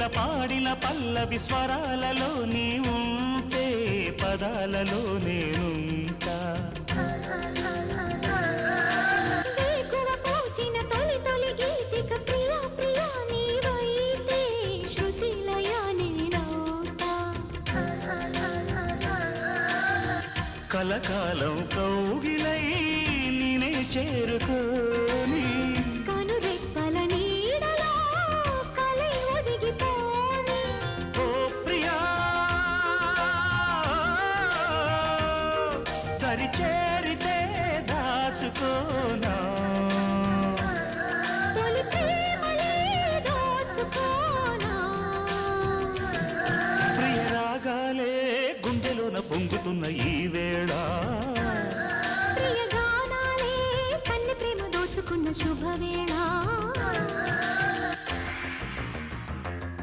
పాడిన పల్లవి స్వరాలలో నీ ఉంటే పదాలలో నేనుంటా వేకువ పూచిన తొలి తొలి గీతిక ప్రియా ప్రియా నీవైతే శృతిలయ నేనవుతా కలకాలం కౌగిలై నేనే చేరుకోని కనురెప్పల నీడలో కలై ఒదిగిపోని ఓ ప్రియా దరి చేరితే దాచుకోనా తొలి ప్రేమలే దోచుకోనా ప్రియ రాగాలే గుండెలోన పొంగుతున్న ఈ